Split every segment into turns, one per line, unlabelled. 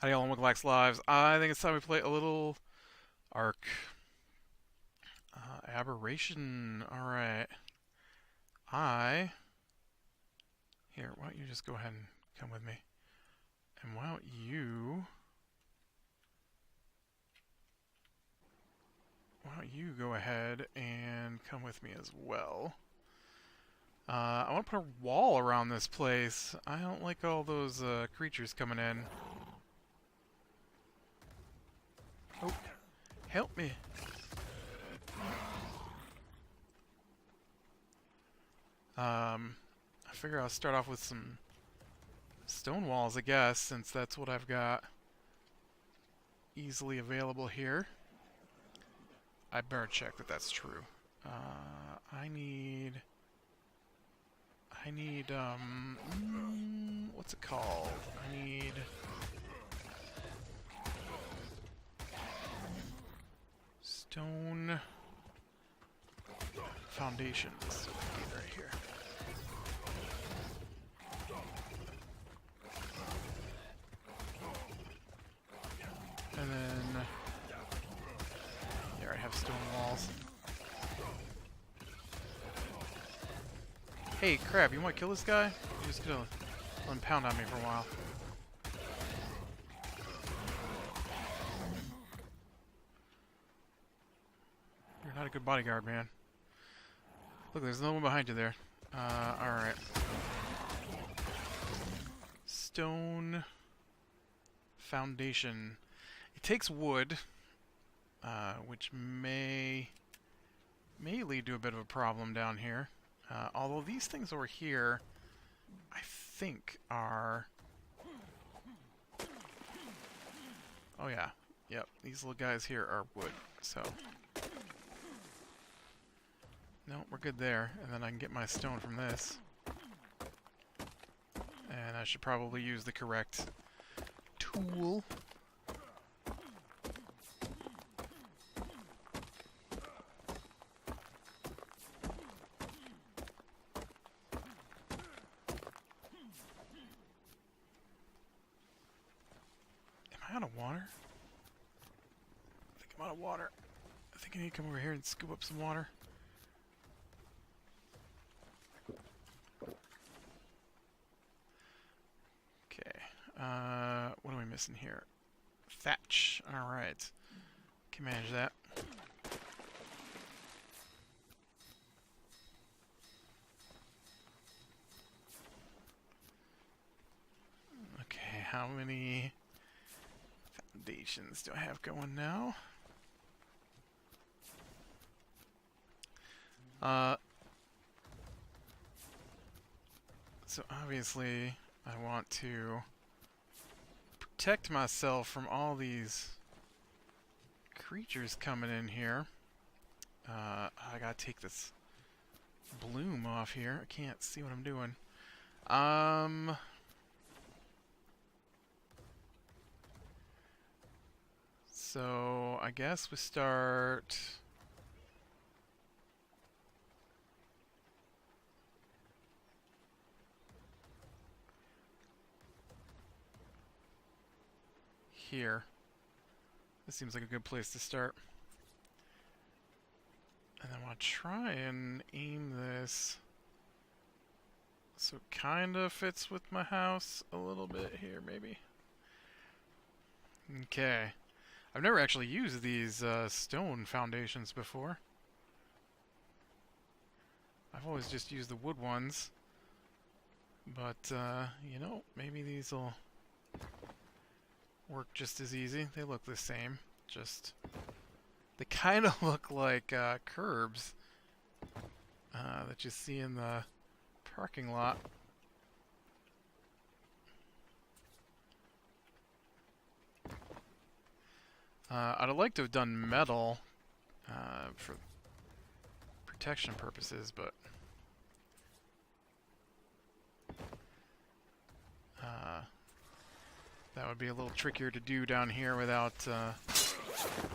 How do y'all look like lives? I think it's time we play a little Arc. Aberration. Alright. I... Here, why don't you just go ahead and come with me? And why don't you... Why don't you go ahead and come with me as well? I want to put a wall around this place. I don't like all those creatures coming in. Oh, help me. I figure I'll start off with some stone walls, I guess, since that's what I've got easily available here. I better check that that's true. I need, what's it called? I need stone foundations right here. And then there I have stone walls. Hey, crap, you want to kill this guy? You're just gonna let him pound on me for a while. You're not a good bodyguard, man. Look, there's no one behind you there. Alright. Stone foundation. It takes wood, which may lead to a bit of a problem down here. Although these things over here, I think are... Oh yeah, yep, these little guys here are wood, so... No, we're good there, and then I can get my stone from this. And I should probably use the correct tool. Out of water? I think I'm out of water. I think I need to come over here and scoop up some water. Okay. What are we missing here? Thatch. Alright. Can manage that. Okay, how many foundations do I have going now? So obviously I want to protect myself from all these creatures coming in here. I gotta take this bloom off here. I can't see what I'm doing. So I guess we start... here. This seems like a good place to start. And I want to try and aim this so it kind of fits with my house a little bit here, maybe. Okay. I've never actually used these stone foundations before. I've always just used the wood ones. But, you know, maybe these will work just as easy. They look the same, just... They kind of look like curbs that you see in the parking lot. I'd have liked to have done metal for protection purposes, but that would be a little trickier to do down here without...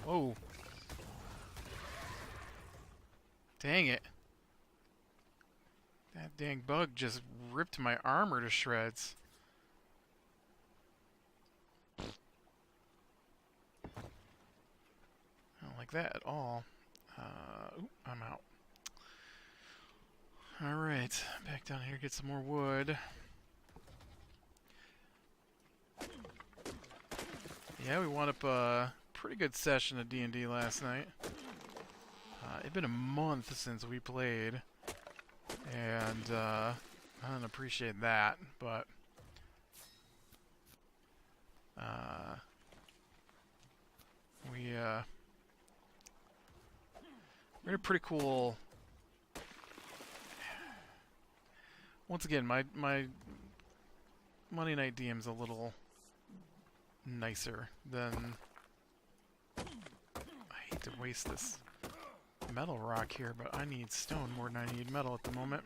Whoa! Dang it. That dang bug just ripped my armor to shreds. like that at all. Ooh, I'm out. Alright, back down here, get some more wood. Yeah, we wound up a pretty good session of D&D last night. It'd been a month since we played, and I don't appreciate that, but we had a pretty cool. Once again, my Monday Night DM's a little nicer than. I hate to waste this metal rock here, but I need stone more than I need metal at the moment.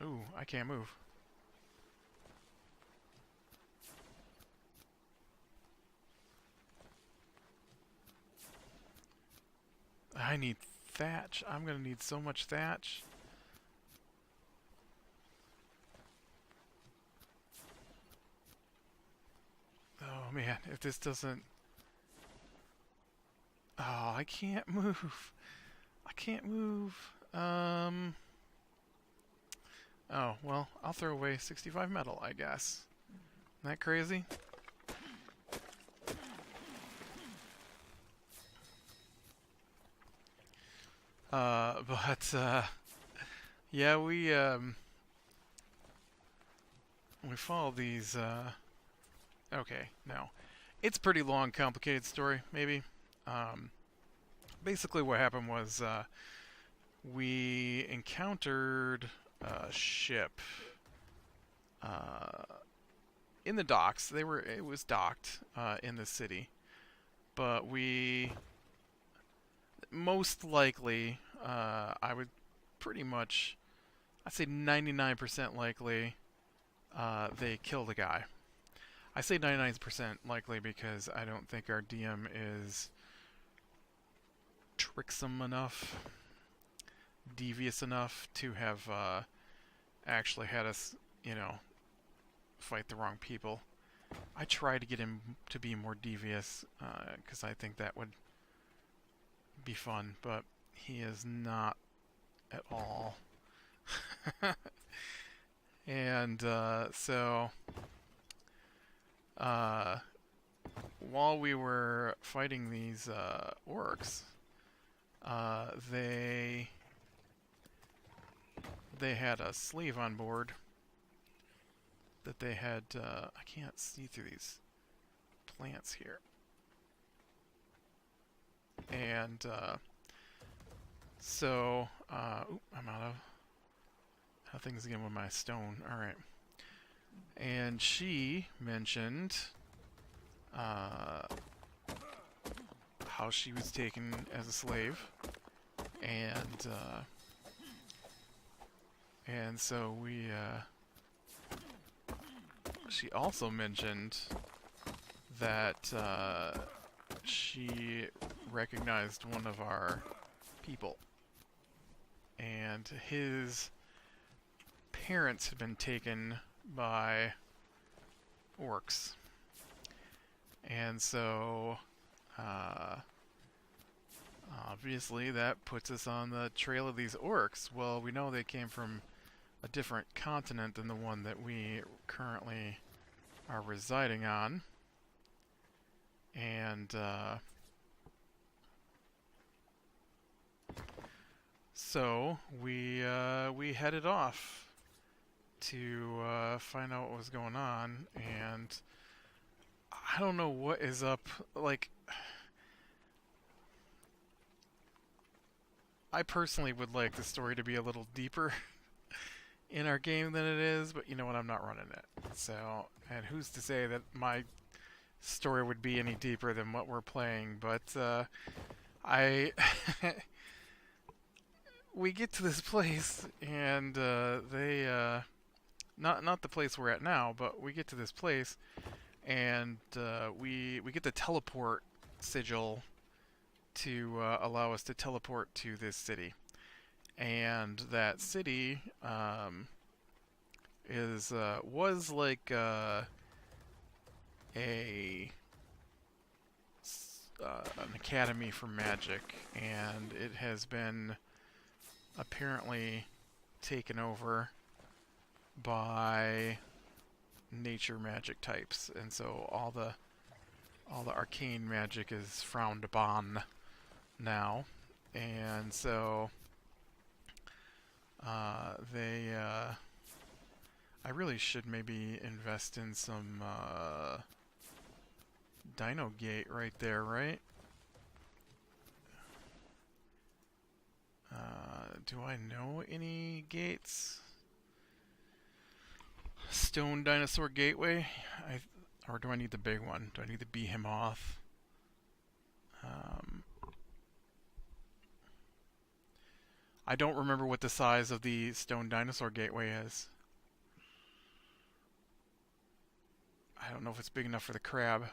Ooh, I can't move. I need thatch. I'm gonna need so much thatch. Oh man, if this doesn't... Oh, I can't move. I can't move. Oh, well, I'll throw away 65 metal, I guess. Isn't that crazy? Yeah, we follow these, okay, no. It's a pretty long, complicated story, maybe. Basically what happened was, we encountered a ship, in the docks. It was docked, in the city. But we, most likely, I would pretty much, I'd say 99% likely, they killed a guy. I say 99% likely because I don't think our DM is tricksome enough, devious enough to have actually had us, you know, fight the wrong people. I tried to get him to be more devious because I think that would be fun, but he is not at all. And so while we were fighting these orcs, they had a slave on board that they had. I can't see through these plants here. And so, oop, I'm out of how things again with my stone. All right. And she mentioned how she was taken as a slave, and so we. She also mentioned that she recognized one of our people, and his parents had been taken by orcs. And so obviously that puts us on the trail of these orcs. Well, we know they came from a different continent than the one that we currently are residing on. And so we headed off to find out what was going on, and I don't know what is up. Like, I personally would like the story to be a little deeper in our game than it is, but you know what, I'm not running it. So, and who's to say that my story would be any deeper than what we're playing, but we get to this place, and they not the place we're at now, but we get to this place, and we get the teleport sigil to allow us to teleport to this city. And that city is was like a an academy for magic, and it has been apparently taken over by nature magic types, and so all the arcane magic is frowned upon now, and so they I really should maybe invest in some Dino Gate right there, right? Do I know any gates? Stone Dinosaur Gateway? Or do I need the big one? Do I need the Behemoth? I don't remember what the size of the Stone Dinosaur Gateway is. I don't know if it's big enough for the crab.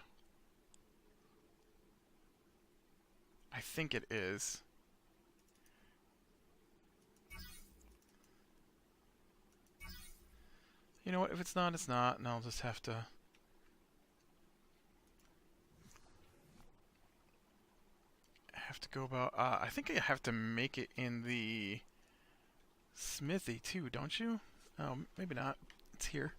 I think it is. You know what? If it's not, it's not, and I'll just have to... go about... I think I have to make it in the smithy too, don't you? Oh, maybe not. It's here.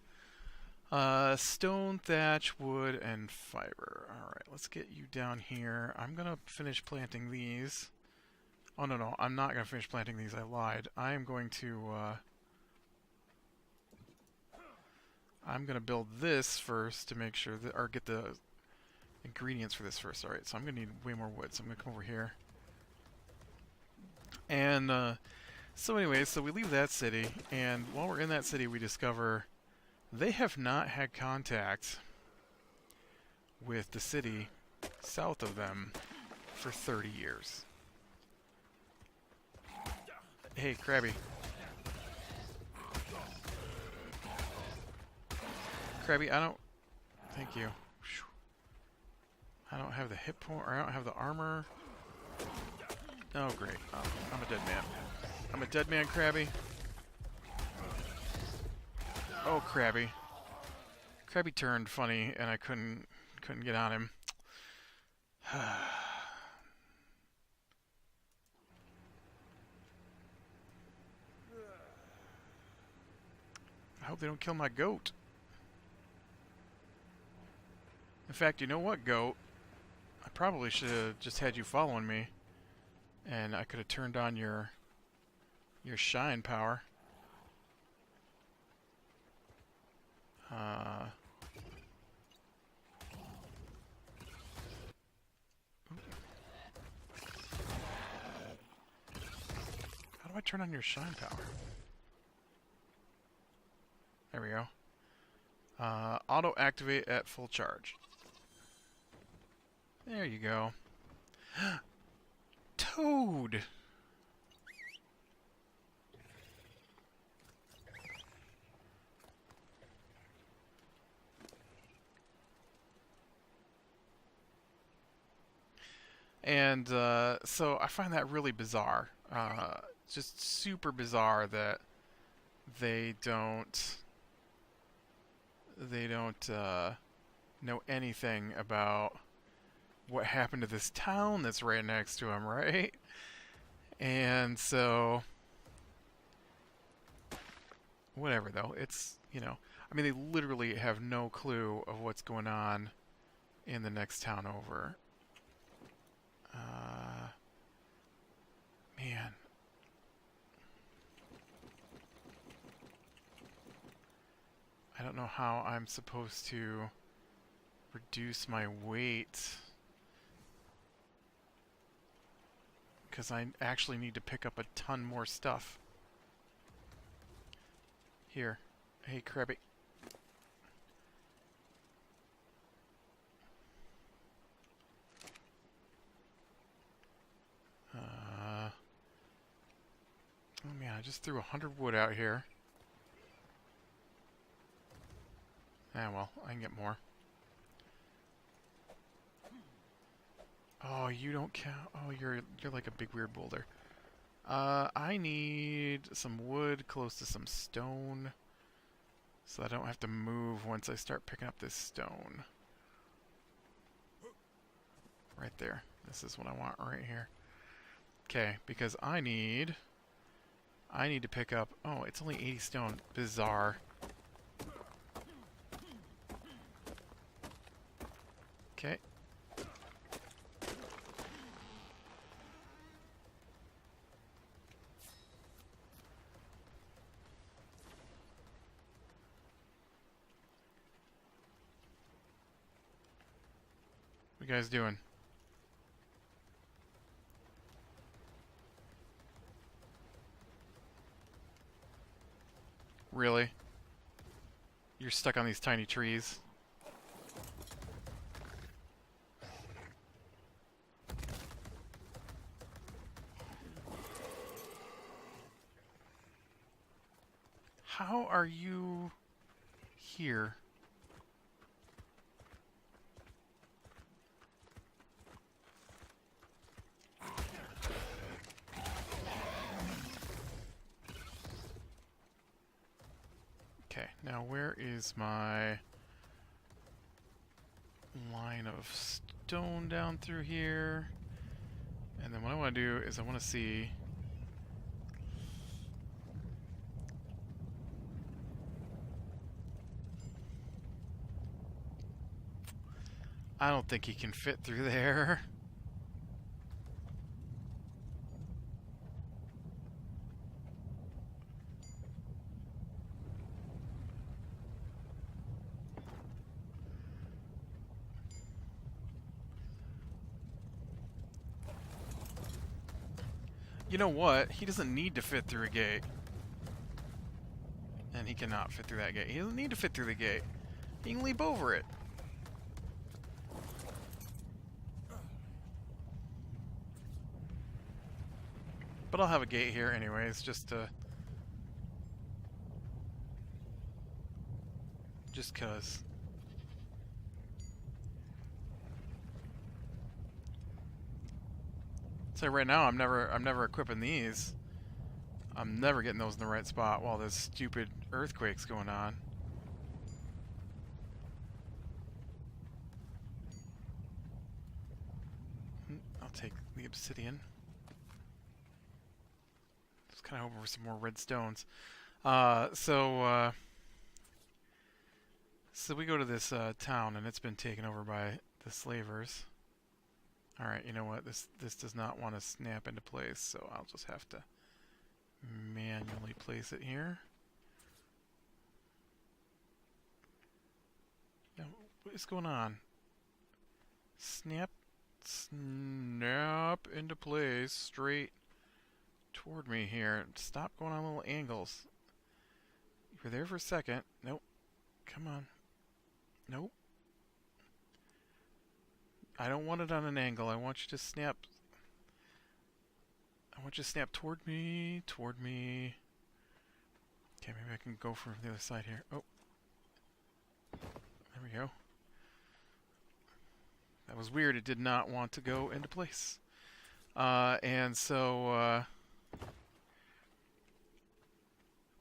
Stone, thatch, wood, and fiber. Alright, let's get you down here. I'm gonna finish planting these. Oh, no, I'm not gonna finish planting these. I lied. I am going to, I'm gonna build this first to make sure that... or get the ingredients for this first. Alright, so I'm gonna need way more wood, so I'm gonna come over here. And, so anyway, so we leave that city, and while we're in that city, we discover they have not had contact with the city south of them for 30 years. Hey, Krabby. Krabby, I don't... Thank you. I don't have the hit point, or I don't have the armor. Oh, great. Oh, I'm a dead man. I'm a dead man, Krabby. Oh, Krabby. Krabby turned funny, and I couldn't get on him. I hope they don't kill my goat. In fact, you know what, goat? I probably should have just had you following me, and I could have turned on your shine power. How do I turn on your shine power? There we go. Auto activate at full charge. There you go. Toad! And so I find that really bizarre. Just super bizarre that they don't know anything about what happened to this town that's right next to them, right? And so, whatever though, it's, you know, I mean, they literally have no clue of what's going on in the next town over. Man. I don't know how I'm supposed to reduce my weight, because I actually need to pick up a ton more stuff. Here. Hey, Krabby. Oh man, I just threw 100 wood out here. Ah, well, I can get more. Oh, you don't count. Oh, you're like a big weird boulder. I need some wood close to some stone. So I don't have to move once I start picking up this stone. Right there. This is what I want right here. Okay, because I need to pick up... Oh, it's only 80 stone. Bizarre. Okay. What you guys doing? Really? You're stuck on these tiny trees. How are you here? Okay, now where is my line of stone down through here? And then what I want to do is I want to see... I don't think he can fit through there. You know what? He doesn't need to fit through a gate. And he cannot fit through that gate. He doesn't need to fit through the gate. He can leap over it. But I'll have a gate here anyways, just 'cause. So right now I'm never equipping these. I'm never getting those in the right spot while this stupid earthquake's going on. I'll take the obsidian. Just kind of hoping for some more red stones. So we go to this town, and it's been taken over by the slavers. Alright, you know what? This does not want to snap into place, so I'll just have to manually place it here. Now, what is going on? Snap into place straight toward me here. Stop going on little angles. You were there for a second. Nope. Come on. Nope. I don't want it on an angle. I want you to snap. I want you to snap toward me. Toward me. Okay, maybe I can go from the other side here. Oh. There we go. That was weird. It did not want to go into place. And so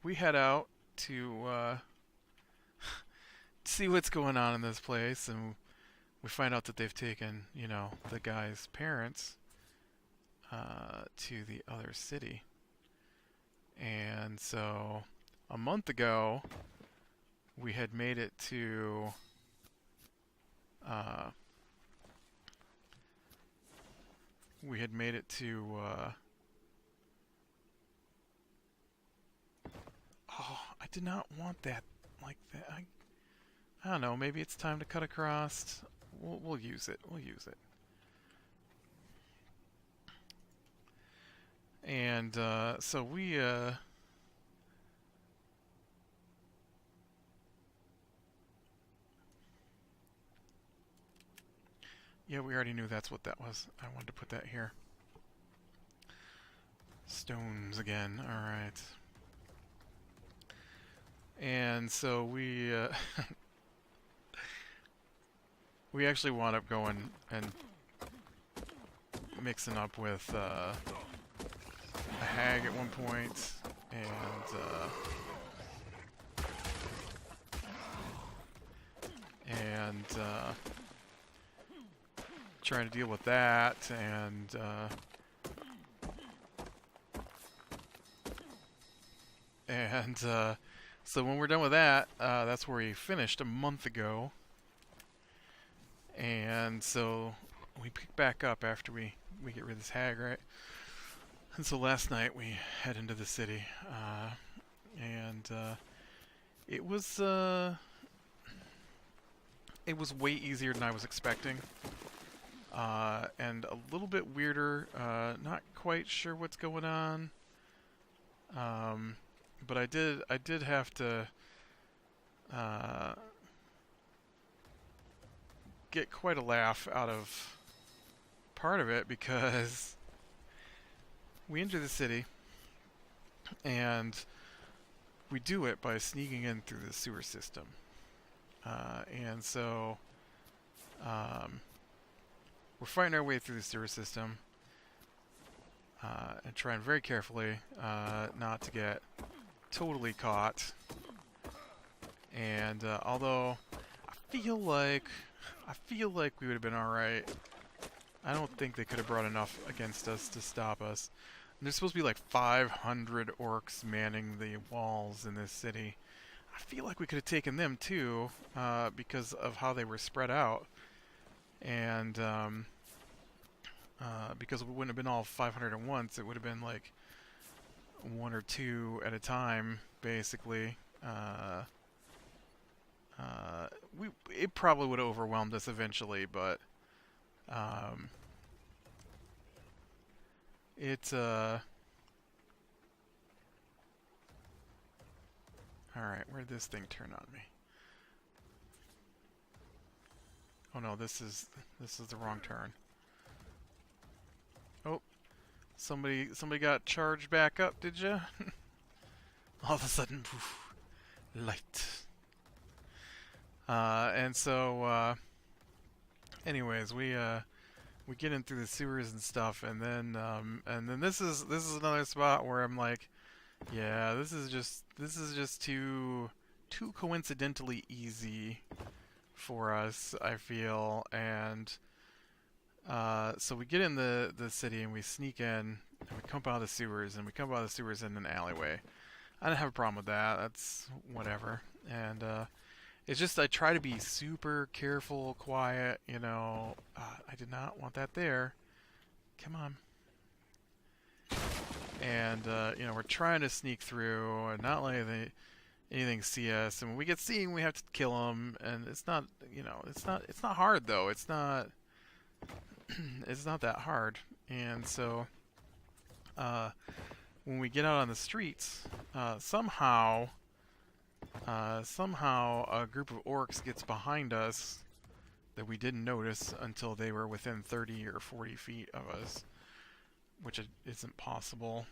we head out to see what's going on in this place, and we find out that they've taken, you know, the guy's parents to the other city. And so a month ago, we had made it to oh, I did not want that like that. I don't know, maybe it's time to cut across. We'll use it. We'll use it. And so we yeah, we already knew that's what that was. I wanted to put that here. Stones again. All right. And so we we actually wound up going and mixing up with a hag at one point, and and trying to deal with that, and so when we're done with that, that's where we finished a month ago. And so we pick back up after we get rid of this hag, right? And so last night we head into the city, and it was way easier than I was expecting, and a little bit weirder. Not quite sure what's going on, but I did have to get quite a laugh out of part of it, because we enter the city and we do it by sneaking in through the sewer system, and so we're fighting our way through the sewer system, and trying very carefully not to get totally caught. And although I feel like we would have been alright, I don't think they could have brought enough against us to stop us. And there's supposed to be like 500 orcs manning the walls in this city. I feel like we could have taken them too, because of how they were spread out. And because it wouldn't have been all 500 at once, it would have been like one or two at a time, basically. It probably would have overwhelmed us eventually, but it's alright, where did this thing turn on me? Oh no, this is the wrong turn. Oh, somebody got charged back up, did ya? All of a sudden, poof, light. And so, anyways, we get in through the sewers and stuff, and then this is another spot where I'm like, yeah, this is just too coincidentally easy for us, I feel. And so we get in the city and we sneak in, and we come out of the sewers, and we come out of the sewers in an alleyway. I don't have a problem with that. That's whatever. And it's just I try to be super careful, quiet, you know. I did not want that there. Come on. And, you know, we're trying to sneak through and not let anything see us. And when we get seen, we have to kill them. And it's not, you know, it's not hard, though. It's not, it's not that hard. And so, when we get out on the streets, somehow a group of orcs gets behind us that we didn't notice until they were within 30 or 40 feet of us, which isn't possible.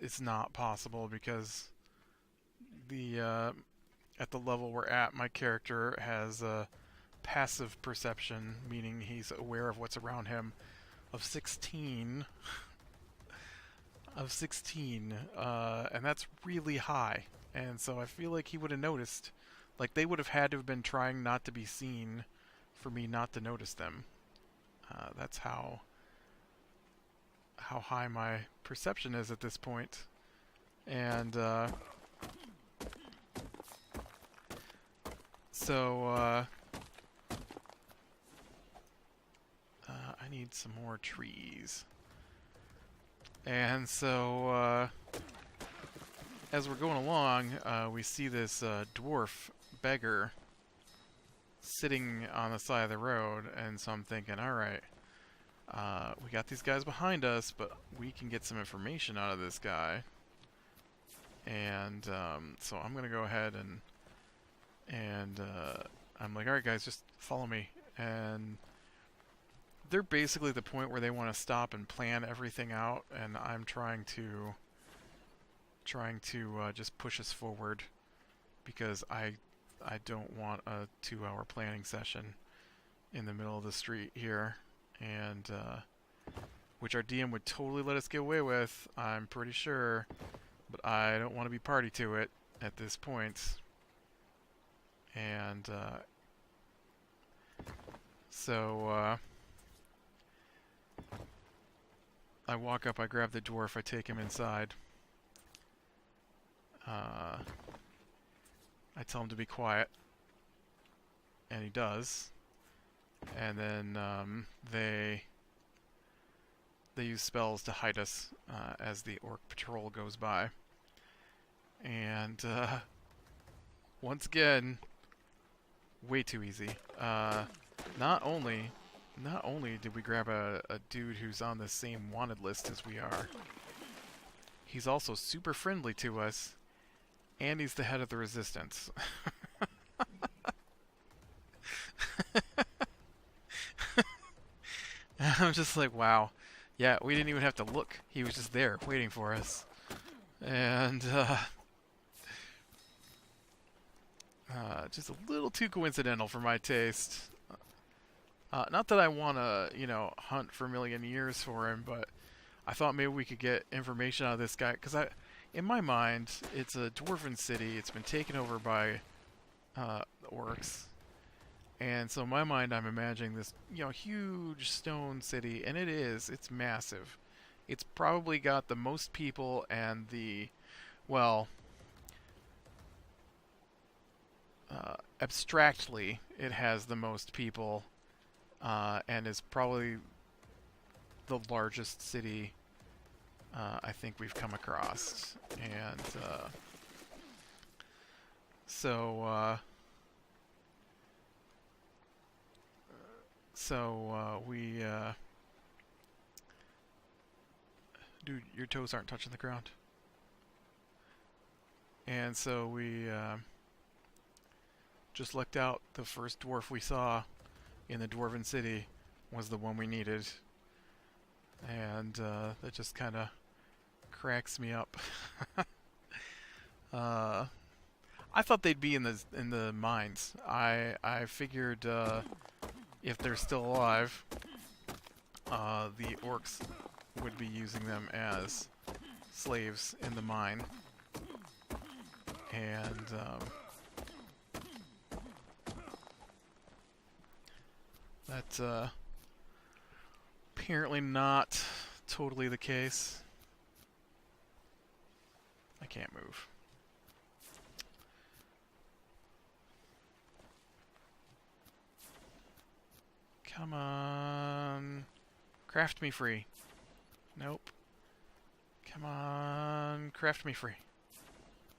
It's not possible, because at the level we're at, my character has a passive perception, meaning he's aware of what's around him, of 16. And that's really high. And so I feel like he would have noticed. Like, they would have had to have been trying not to be seen for me not to notice them. That's how high my perception is at this point. And so I need some more trees. And so, as we're going along, we see this dwarf beggar sitting on the side of the road, and so I'm thinking, alright, we got these guys behind us, but we can get some information out of this guy. And so I'm going to go ahead and I'm like, alright guys, just follow me. And they're basically at the point where they want to stop and plan everything out, and I'm trying to just push us forward, because I don't want a 2-hour planning session in the middle of the street here, and which our DM would totally let us get away with, I'm pretty sure, but I don't want to be party to it at this point. And so I walk up, I grab the dwarf, I take him inside. I tell him to be quiet, and he does. And then they use spells to hide us as the orc patrol goes by. And once again, way too easy. Not only did we grab a dude who's on the same wanted list as we are, he's also super friendly to us, and he's the head of the resistance. I'm just like, wow. Yeah, we didn't even have to look. He was just there, waiting for us. And, just a little too coincidental for my taste. Not that I want to, hunt for a million years for him, but I thought maybe we could get information out of this guy. Because in my mind, it's a dwarven city. It's been taken over by orcs. And so in my mind, I'm imagining this, huge stone city, and it is. It's massive. It's probably got the most people and abstractly, it has the most people, and is probably the largest city I think we've come across. And we dude, your toes aren't touching the ground. And so we just lucked out. The first dwarf we saw in the dwarven city was the one we needed. And that just kind of cracks me up. I thought they'd be in the mines. I figured if they're still alive, the orcs would be using them as slaves in the mine. And that's apparently not totally the case. I can't move. Come on. Craft me free. Nope. Come on. Craft me free.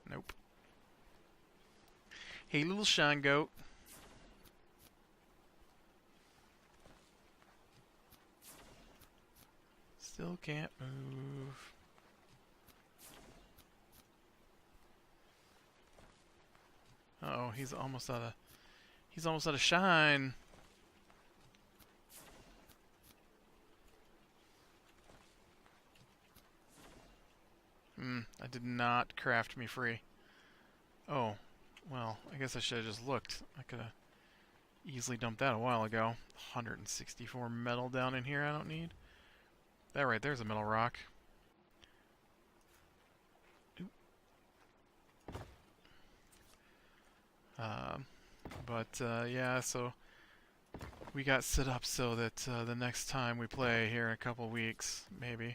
Nope. Hey, little shine goat. Still can't move. Uh-oh, he's almost out of shine. I did not craft me free. Oh, well, I guess I should have just looked. I could have easily dumped that a while ago. 164 metal down in here I don't need. That right there's a metal rock. Yeah, so we got set up so that the next time we play here in a couple weeks, maybe,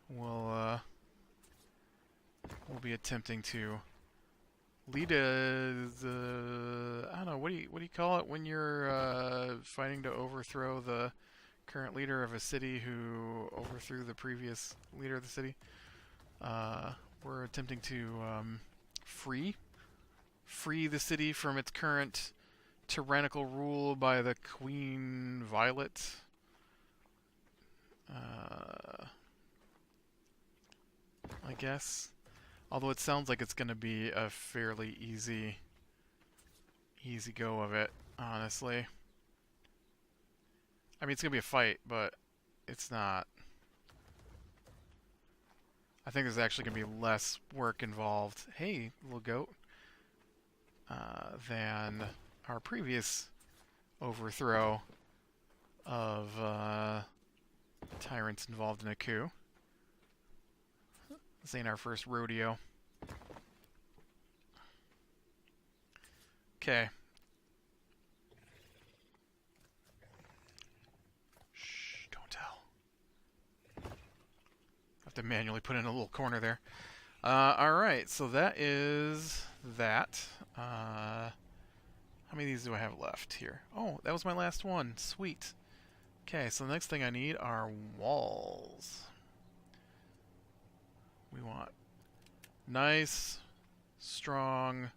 we'll be attempting to lead I don't know, what do you call it when you're fighting to overthrow the current leader of a city who overthrew the previous leader of the city? We're attempting to free the city from its current tyrannical rule by the Queen Violet. I guess. Although it sounds like it's going to be a fairly easy go of it, honestly. I mean, it's going to be a fight, but it's not. I think there's actually going to be less work involved. Hey, little goat. Than our previous overthrow of tyrants involved in a coup. This ain't our first rodeo. Okay. Shh, don't tell. I have to manually put in a little corner there. Alright, so that is that. How many of these do I have left here? Oh, that was my last one. Sweet. Okay, so the next thing I need are walls. We want nice, strong,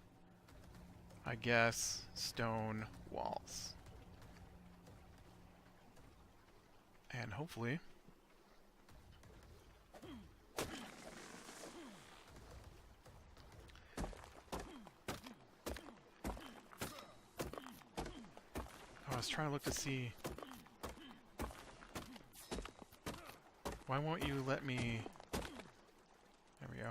I guess, stone walls. And hopefully... I was trying to look to see... Why won't you let me... There we go.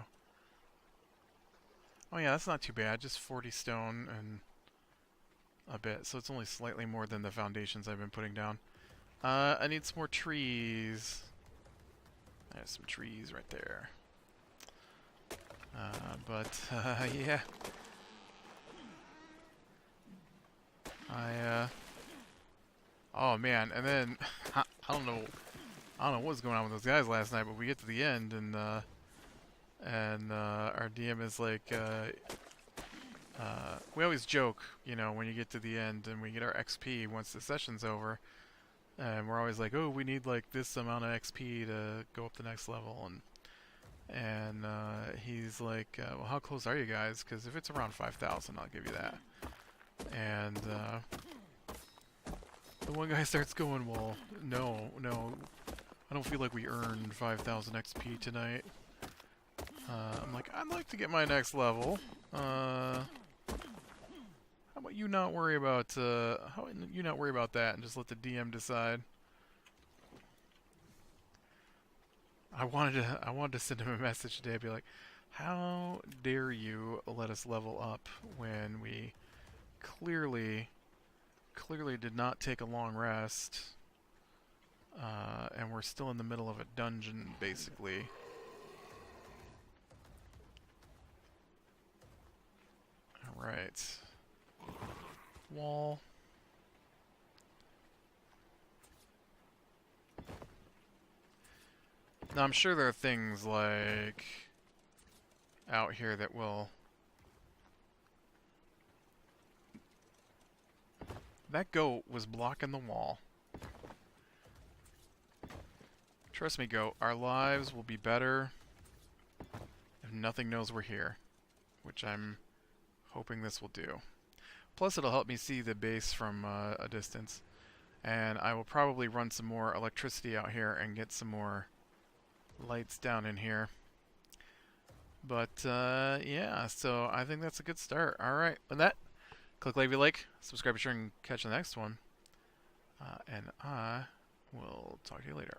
Oh yeah, that's not too bad. Just 40 stone and a bit. So it's only slightly more than the foundations I've been putting down. I need some more trees. There's some trees right there. Yeah. Oh man, and then I don't know what was going on with those guys last night, but we get to the end and our DM is like, we always joke, you know, when you get to the end and we get our XP once the session's over, and we're always like, oh, we need like this amount of XP to go up the next level, and he's like, well, how close are you guys? Because if it's around 5,000, I'll give you that. And the one guy starts going, well, no, I don't feel like we earned 5,000 XP tonight. I'm like, I'd like to get my next level. How about you not worry about that and just let the DM decide? I wanted to send him a message today. I'd be like, how dare you let us level up when we clearly did not take a long rest, and we're still in the middle of a dungeon, basically. Alright. Wall. Now, I'm sure there are things like out here that will... That goat was blocking the wall. Trust me, goat, our lives will be better if nothing knows we're here, which I'm hoping this will do. Plus, it'll help me see the base from a distance, and I will probably run some more electricity out here and get some more lights down in here. But yeah, so I think that's a good start. Alright, with that, click like if you like, subscribe, be sure, and catch the next one. And I will talk to you later.